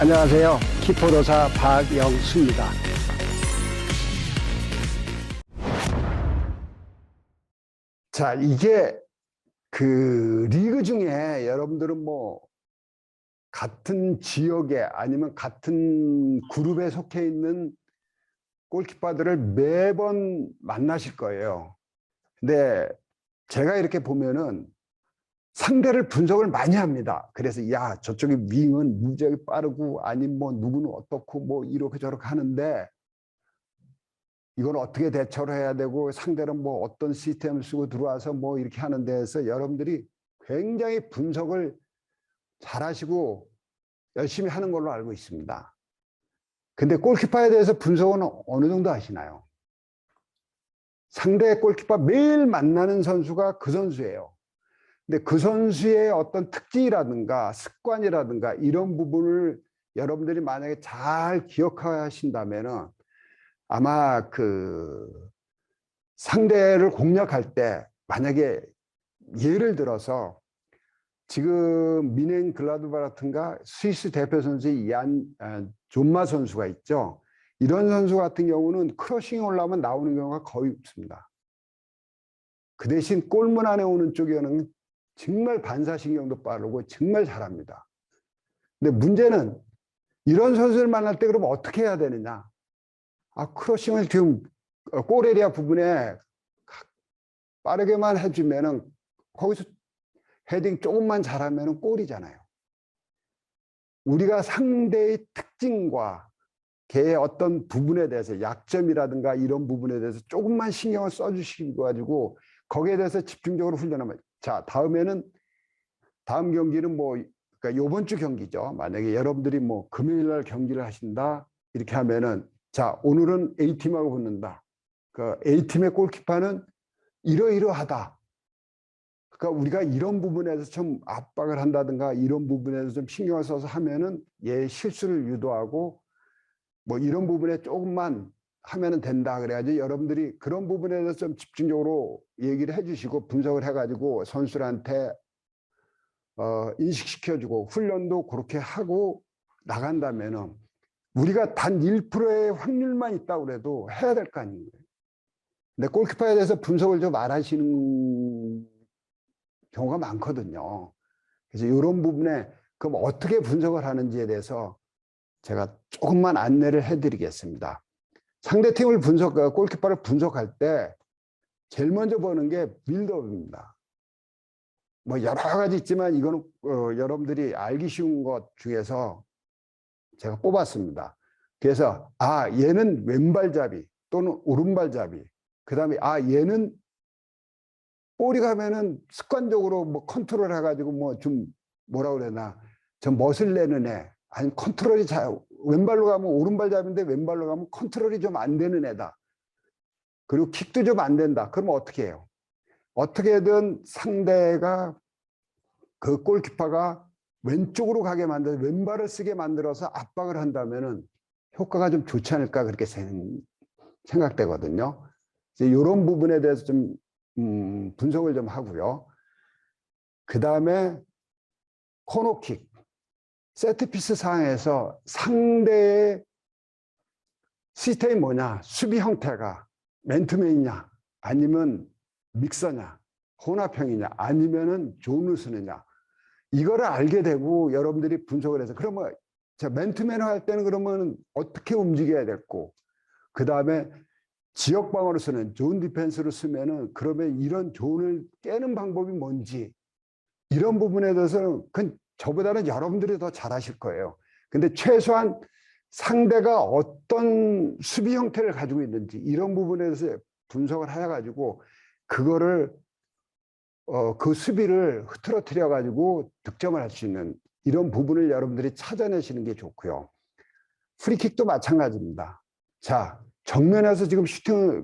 안녕하세요. 키포도사 박영수입니다. 자, 이게 그 리그 중에 여러분들은 뭐 같은 지역에 아니면 같은 그룹에 속해 있는 골키퍼들을 매번 만나실 거예요. 근데 제가 이렇게 보면은 상대를 분석을 많이 합니다. 그래서 야, 저쪽에 윙은 무지하게 빠르고 아니면 뭐 누구는 어떻고 뭐 이렇게 저렇게 하는데 이걸 어떻게 대처를 해야 되고 상대는 뭐 어떤 시스템을 쓰고 들어와서 뭐 이렇게 하는 데에서 여러분들이 굉장히 분석을 잘하시고 열심히 하는 걸로 알고 있습니다. 근데 골키퍼에 대해서 분석은 어느 정도 하시나요? 상대 골키퍼 매일 만나는 선수가 그 선수예요. 근데 그 선수의 어떤 특징이라든가 습관이라든가 이런 부분을 여러분들이 만약에 잘 기억하신다면은 아마 그 상대를 공략할 때 만약에 예를 들어서 지금 미넨 글라드바라든가 스위스 대표 선수의 존마 선수가 있죠. 이런 선수 같은 경우는 크러싱이 올라오면 나오는 경우가 거의 없습니다. 그 대신 골문 안에 오는 쪽에는 정말 반사신경도 빠르고 정말 잘합니다. 근데 문제는 이런 선수를 만날 때 그러면 어떻게 해야 되느냐. 크러싱을 지금 골 에리아 부분에 빠르게만 해주면은 거기서 헤딩 조금만 잘하면은 골이잖아요. 우리가 상대의 특징과 걔의 어떤 부분에 대해서 약점이라든가 이런 부분에 대해서 조금만 신경을 써주시고 가지고 거기에 대해서 집중적으로 훈련하면 자, 다음에는 다음 경기는 뭐 그러니까 요번 주 경기죠. 만약에 여러분들이 뭐 금요일 날 경기를 하신다 이렇게 하면은 자, 오늘은 A팀하고 붙는다. 그 A팀의 골키퍼는 이러이러하다. 그러니까 우리가 이런 부분에서 좀 압박을 한다든가 이런 부분에서 좀 신경을 써서 하면은 얘 실수를 유도하고 뭐 이런 부분에 조금만 하면은 된다. 그래가지고 여러분들이 그런 부분에 대해서 좀 집중적으로 얘기를 해주시고 분석을 해가지고 선수들한테 인식시켜주고 훈련도 그렇게 하고 나간다면은 우리가 단 1%의 확률만 있다고 그래도 해야 될 거 아니에요. 근데 골키퍼에 대해서 분석을 좀 안 하시는 경우가 많거든요. 그래서 이런 부분에 그럼 어떻게 분석을 하는지에 대해서 제가 조금만 안내를 해드리겠습니다. 상대팀을 골키퍼를 분석할 때 제일 먼저 보는 게 빌드업입니다. 뭐 여러 가지 있지만 이거는 여러분들이 알기 쉬운 것 중에서 제가 뽑았습니다. 그래서 얘는 왼발잡이 또는 오른발잡이 그 다음에 얘는 볼이 가면은 습관적으로 뭐 컨트롤 해가지고 뭐 좀 뭐라 그러나 좀 멋을 내는 애 아니면 컨트롤이 잘 왼발로 가면 오른발잡인데 왼발로 가면 컨트롤이 좀 안 되는 애다. 그리고 킥도 좀 안 된다. 그러면 어떻게 해요? 어떻게든 상대가 그 골키퍼가 왼쪽으로 가게 만들어 왼발을 쓰게 만들어서 압박을 한다면은 효과가 좀 좋지 않을까 그렇게 생각되거든요. 이런 부분에 대해서 좀 분석을 좀 하고요. 그 다음에 코너킥, 세트피스 상황에서 상대의 시스템이 뭐냐, 수비 형태가 맨투맨이냐, 아니면 믹서냐, 혼합형이냐, 아니면은 존루스느냐, 이거를 알게 되고 여러분들이 분석을 해서 그러면 맨투맨을 할 때는 그러면 어떻게 움직여야 됐고, 그 다음에 지역 방어로 쓰는 존 디펜스로 쓰면은 그러면 이런 존을 깨는 방법이 뭔지 이런 부분에 대해서는 그건 저보다는 여러분들이 더 잘하실 거예요. 근데 최소한 상대가 어떤 수비 형태를 가지고 있는지 이런 부분에 대해서 분석을 해가지고 그거를 그 수비를 흐트러뜨려 가지고 득점을 할 수 있는 이런 부분을 여러분들이 찾아내시는 게 좋고요. 프리킥도 마찬가지입니다. 자, 정면에서 지금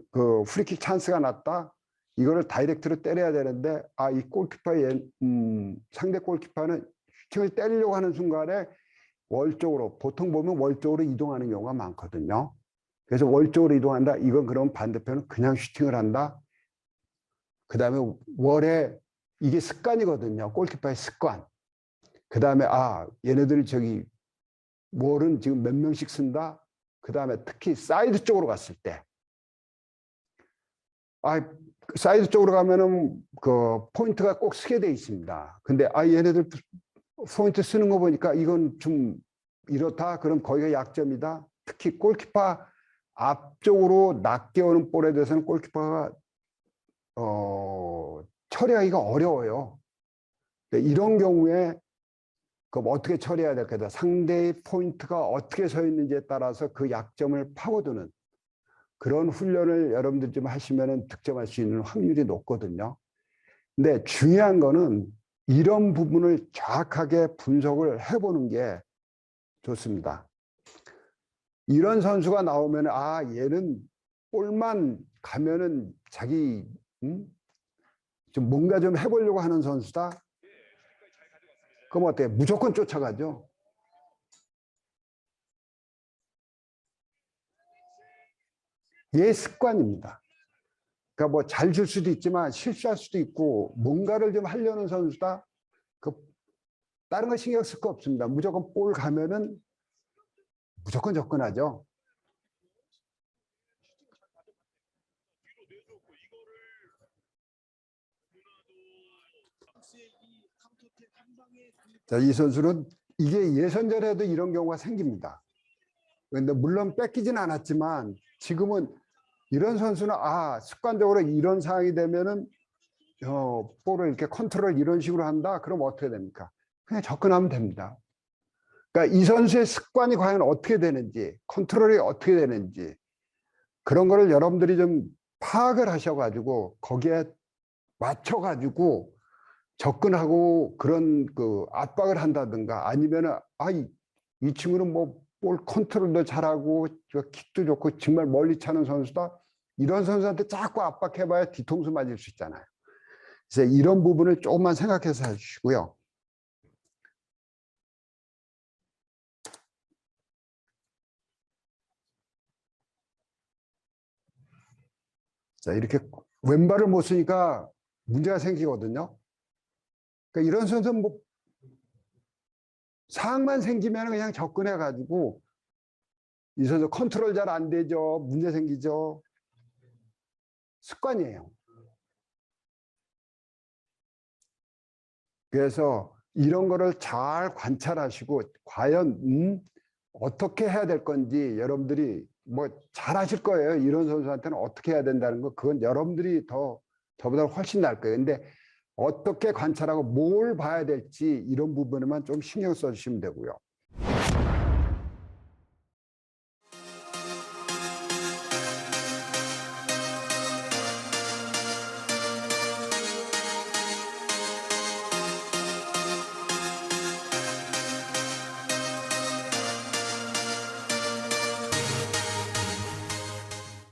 그 프리킥 찬스가 났다. 이거를 다이렉트로 때려야 되는데 이 상대 골키퍼는 슈팅을 때리려고 하는 순간에 월쪽으로 보통 보면 월쪽으로 이동하는 경우가 많거든요. 그래서 월쪽으로 이동한다. 이건 그럼 반대편은 그냥 슈팅을 한다. 그 다음에 월에 이게 습관이거든요. 골키퍼의 습관. 그 다음에 얘네들이 저기 뭘은 지금 몇 명씩 쓴다. 그 다음에 특히 사이드 쪽으로 갔을 때, 사이드 쪽으로 가면은 그 포인트가 꼭 쓰게 돼 있습니다. 근데 얘네들 포인트 쓰는 거 보니까 이건 좀 이렇다. 그럼 거기가 약점이다. 특히 골키퍼 앞쪽으로 낮게 오는 볼에 대해서는 골키퍼가 처리하기가 어려워요. 이런 경우에 그럼 어떻게 처리해야 될까? 상대의 포인트가 어떻게 서 있는지에 따라서 그 약점을 파고드는 그런 훈련을 여러분들 좀 하시면 득점할 수 있는 확률이 높거든요. 근데 중요한 거는 이런 부분을 정확하게 분석을 해보는 게 좋습니다. 이런 선수가 나오면 얘는 볼만 가면은 자기 좀 뭔가 좀 해보려고 하는 선수다. 그럼 어때요? 무조건 쫓아가죠. 얘 습관입니다. 그러니까 뭐 잘 줄 수도 있지만 실수할 수도 있고 뭔가를 좀 하려는 선수다. 다른 거 신경 쓸 거 없습니다. 무조건 볼 가면은 무조건 접근하죠. 자, 이 선수는 이게 예선전에도 이런 경우가 생깁니다. 근데 물론 뺏기진 않았지만 지금은 이런 선수는 습관적으로 이런 상황이 되면은 볼을 이렇게 컨트롤 이런 식으로 한다. 그럼 어떻게 됩니까? 그냥 접근하면 됩니다. 그러니까 이 선수의 습관이 과연 어떻게 되는지, 컨트롤이 어떻게 되는지 그런 거를 여러분들이 좀 파악을 하셔가지고 거기에 맞춰가지고 접근하고 그런 그 압박을 한다든가 아니면은 이 친구는 뭐 볼 컨트롤도 잘하고 킥도 좋고 정말 멀리 차는 선수다. 이런 선수한테 자꾸 압박해봐야 뒤통수 맞을 수 있잖아요. 그래서 이런 부분을 조금만 생각해서 해주시고요. 자, 이렇게 왼발을 못 쓰니까 문제가 생기거든요. 그러니까 이런 선수는 뭐 상황만 생기면 그냥 접근해가지고 이 선수 컨트롤 잘 안 되죠. 문제 생기죠. 습관이에요. 그래서 이런 거를 잘 관찰하시고 과연 어떻게 해야 될 건지 여러분들이 뭐 잘하실 거예요. 이런 선수한테는 어떻게 해야 된다는 거 그건 여러분들이 저보다 훨씬 나을 거예요. 근데 어떻게 관찰하고 뭘 봐야 될지 이런 부분에만 좀 신경 써주시면 되고요.